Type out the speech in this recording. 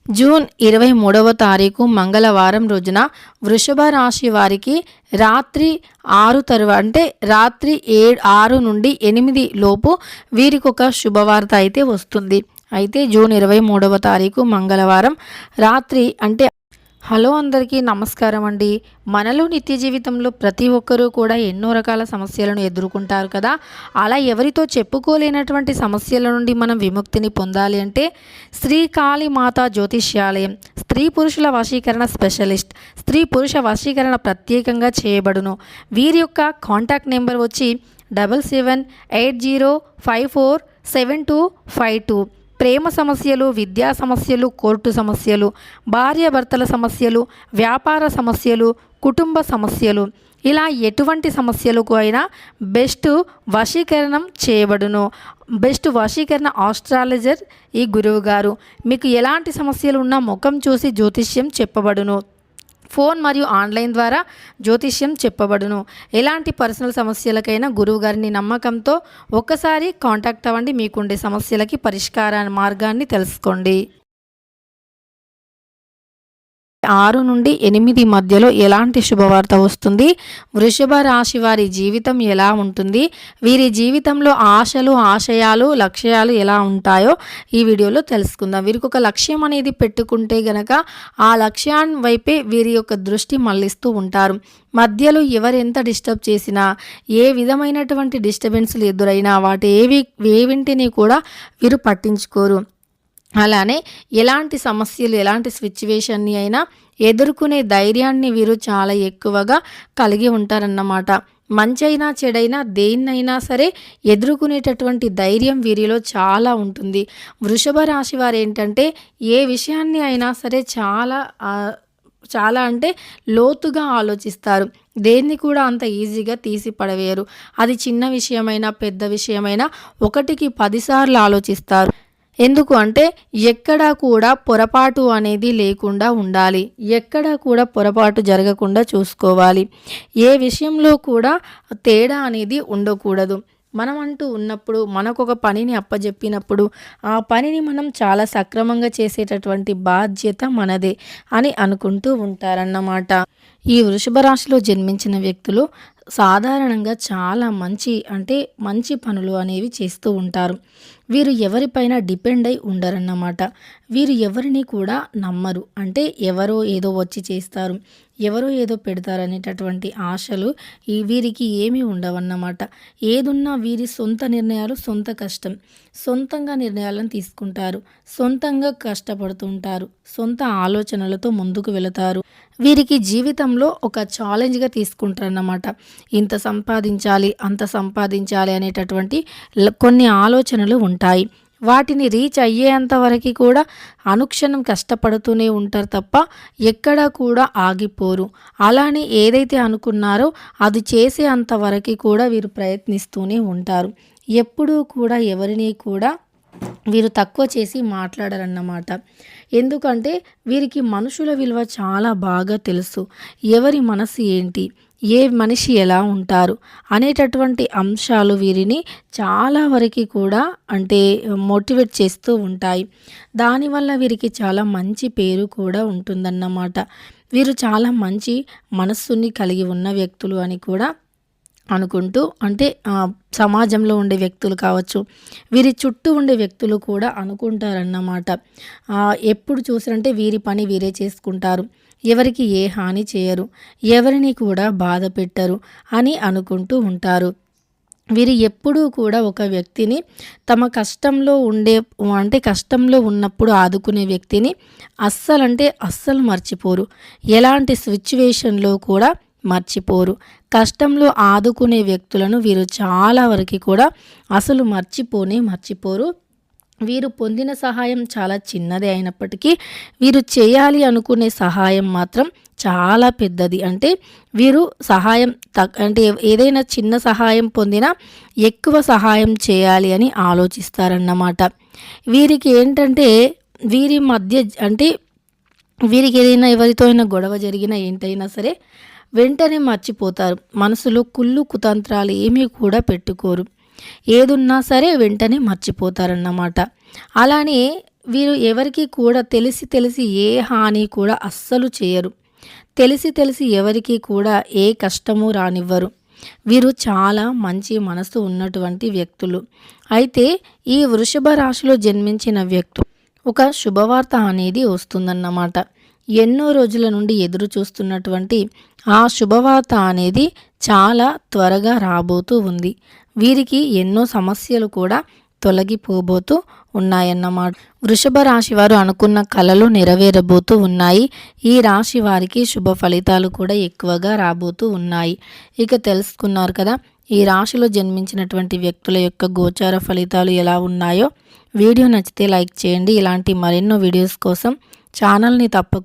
June 23వ తారీఖు మంగళవారం రోజున వృషభ రాశి వారికి రాత్రి 6 నుండి 8 లోపు వీరికి ఒక శుభవార్త అయితే వస్తుంది. అయితే జూన్ 23వ తారీఖు మంగళవారం రాత్రి హలో అందరికీ నమస్కారం అండి. మనలో నిత్య జీవితంలో ప్రతి ఒక్కరూ కూడా ఎన్నో రకాల సమస్యలను ఎదుర్కొంటారు కదా. అలా ఎవరితో చెప్పుకోలేనటువంటి సమస్యల నుండి మనం విముక్తిని పొందాలి అంటే శ్రీ కాళీ మాతా జ్యోతిష్యాలయం స్త్రీ పురుషుల వశీకరణ స్పెషలిస్ట్, స్త్రీ పురుష వశీకరణ ప్రత్యేకంగా చేయబడును. వీరి యొక్క కాంటాక్ట్ నెంబర్ వచ్చి 7780547252. ప్రేమ సమస్యలు, విద్యా సమస్యలు, కోర్టు సమస్యలు, భార్యాభర్తల సమస్యలు, వ్యాపార సమస్యలు, కుటుంబ సమస్యలు, ఇలా ఎటువంటి సమస్యలకు అయినా బెస్ట్ వశీకరణం చేయబడును. బెస్ట్ వశీకరణ ఆస్ట్రాలజర్ ఈ గురువు గారు. మీకు ఎలాంటి సమస్యలు ఉన్నా ముఖం చూసి జ్యోతిష్యం చెప్పబడును. ఫోన్ మరియు ఆన్లైన్ ద్వారా జ్యోతిష్యం చెప్పబడును. ఎలాంటి పర్సనల్ సమస్యలకైనా గురువు గారిని నమ్మకంతో ఒక్కసారి కాంటాక్ట్ అవ్వండి. మీకుండే సమస్యలకి పరిష్కార మార్గాన్ని తెలుసుకోండి. 6 నుండి 8 మధ్యలో ఎలాంటి శుభవార్త వస్తుంది, వృషభ రాశి వారి జీవితం ఎలా ఉంటుంది, వీరి జీవితంలో ఆశలు, ఆశయాలు, లక్ష్యాలు ఎలా ఉంటాయో ఈ వీడియోలో తెలుసుకుందాం. వీరికి ఒక లక్ష్యం అనేది పెట్టుకుంటే గనక ఆ లక్ష్యాన్ని వైపే వీరి యొక్క దృష్టి మళ్లిస్తూ ఉంటారు. మధ్యలో ఎవరెంత డిస్టర్బ్ చేసినా, ఏ విధమైనటువంటి డిస్టర్బెన్స్లు ఎదురైనా ఏవింటిని కూడా వీరు పట్టించుకోరు. అలానే ఎలాంటి సమస్యలు, ఎలాంటి సిచ్యువేషన్ని అయినా ఎదుర్కొనే ధైర్యాన్ని వీరు చాలా ఎక్కువగా కలిగి ఉంటారన్నమాట. మంచైనా చెడైనా దేన్నైనా సరే ఎదుర్కొనేటటువంటి ధైర్యం వీరిలో చాలా ఉంటుంది. వృషభ రాశి వారు ఏంటంటే ఏ విషయాన్ని అయినా సరే చాలా లోతుగా ఆలోచిస్తారు. దేన్ని కూడా అంత ఈజీగా తీసి పడవేయరు. అది చిన్న విషయమైనా పెద్ద విషయమైనా 1కి 10 సార్లు ఆలోచిస్తారు. ఎందుకు అంటే ఎక్కడా కూడా పొరపాటు అనేది లేకుండా ఉండాలి, ఎక్కడా కూడా పొరపాటు జరగకుండా చూసుకోవాలి. ఏ విషయంలో కూడా తేడా అనేది ఉండకూడదు. మనం అంటూ ఉన్నప్పుడు, మనకొక పనిని అప్పజెప్పినప్పుడు ఆ పనిని మనం చాలా సక్రమంగా చేసేటటువంటి బాధ్యత మనదే అని అనుకుంటూ ఉంటారన్నమాట. ఈ వృషభ రాశిలో జన్మించిన వ్యక్తులు సాధారణంగా చాలా మంచి పనులు అనేవి చేస్తూ ఉంటారు. వీరు ఎవరిపైన డిపెండ్ అయి ఉండరన్నమాట. వీరు ఎవరిని కూడా నమ్మరు. ఎవరో ఏదో వచ్చి చేస్తారు, ఎవరో ఏదో పెడతారనేటటువంటి ఆశలు వీరికి ఏమీ ఉండవన్నమాట. ఏదున్నా వీరి సొంత నిర్ణయాలు, సొంత కష్టం, సొంతంగా నిర్ణయాలను తీసుకుంటారు, సొంతంగా కష్టపడుతుంటారు, సొంత ఆలోచనలతో ముందుకు వెళతారు. వీరికి జీవితంలో ఒక ఛాలెంజ్గా తీసుకుంటారన్నమాట. ఇంత సంపాదించాలి, అంత సంపాదించాలి అనేటటువంటి కొన్ని ఆలోచనలు ఉంటాయి. వాటిని రీచ్ అయ్యేంత వరకు కూడా అనుక్షణం కష్టపడుతూనే ఉంటారు తప్ప ఎక్కడా కూడా ఆగిపోరు. అలానే ఏదైతే అనుకున్నారో అది చేసే అంతవరకు కూడా వీరు ప్రయత్నిస్తూనే ఉంటారు. ఎప్పుడూ కూడా ఎవరిని కూడా వీరు తక్కువ చేసి మాట్లాడరన్నమాట. ఎందుకంటే వీరికి మనుషుల విలువ చాలా బాగా తెలుసు. ఎవరి మనసు ఏంటి, ఏ మనిషి ఎలా ఉంటారు అనేటటువంటి అంశాలు వీరిని చాలా వరకు కూడా మోటివేట్ చేస్తూ ఉంటాయి. దానివల్ల వీరికి చాలా మంచి పేరు కూడా ఉంటుందన్నమాట. వీరు చాలా మంచి మనస్సుని కలిగి ఉన్న వ్యక్తులు అని కూడా అనుకుంటూ సమాజంలో ఉండే వ్యక్తులు కావచ్చు, వీరి చుట్టూ ఉండే వ్యక్తులు కూడా అనుకుంటారన్నమాట. ఎప్పుడు చూసారంటే వీరి పని వీరే చేసుకుంటారు, ఎవరికి ఏ హాని చేయరు, ఎవరిని కూడా బాధ పెట్టరు అని అనుకుంటూ ఉంటారు. వీరు ఎప్పుడూ కూడా ఒక వ్యక్తిని తమ కష్టంలో ఉన్నప్పుడు ఆదుకునే వ్యక్తిని అస్సలు మర్చిపోరు. ఎలాంటి సిచ్యువేషన్లో కూడా మర్చిపోరు. కష్టంలో ఆదుకునే వ్యక్తులను వీరు చాలా వరకు కూడా అసలు మర్చిపోరు. వీరు పొందిన సహాయం చాలా చిన్నదే అయినప్పటికీ వీరు చేయాలి అనుకునే సహాయం మాత్రం చాలా పెద్దది. వీరు సహాయం ఏదైనా చిన్న సహాయం పొందినా ఎక్కువ సహాయం చేయాలి అని ఆలోచిస్తారన్నమాట. వీరికి వీరి మధ్య వీరికి ఏదైనా ఎవరితో అయినా గొడవ జరిగినా ఏంటైనా సరే వెంటనే మర్చిపోతారు. మనసులో కుళ్ళు కుతంత్రాలు ఏమీ కూడా పెట్టుకోరు. ఏదున్నా సరే వెంటనే మర్చిపోతారన్నమాట. అలానే వీరు ఎవరికీ కూడా తెలిసి ఏ హాని కూడా అస్సలు చేయరు. తెలిసి ఎవరికీ కూడా ఏ కష్టము రానివ్వరు. వీరు చాలా మంచి మనసు ఉన్నటువంటి వ్యక్తులు. అయితే ఈ వృషభ రాశిలో జన్మించిన వ్యక్తులు ఒక శుభవార్త అనేది వస్తుందన్నమాట. ఎన్నో రోజుల నుండి ఎదురు చూస్తున్నటువంటి ఆ శుభవార్త అనేది చాలా త్వరగా రాబోతూ ఉంది. వీరికి ఎన్నో సమస్యలు కూడా తొలగిపోబోతూ ఉన్నాయన్నమాట. వృషభ రాశి వారు అనుకున్న కలలు నెరవేరబోతూ ఉన్నాయి. ఈ రాశి వారికి శుభ ఫలితాలు కూడా ఎక్కువగా రాబోతూ ఉన్నాయి. ఇక తెలుసుకున్నారు కదా, ఈ రాశిలో జన్మించినటువంటి వ్యక్తుల యొక్క గోచార ఫలితాలు ఎలా ఉన్నాయో. వీడియో నచ్చితే లైక్ చేయండి. ఇలాంటి మరెన్నో వీడియోస్ కోసం ఛానల్ని తప్పకుండా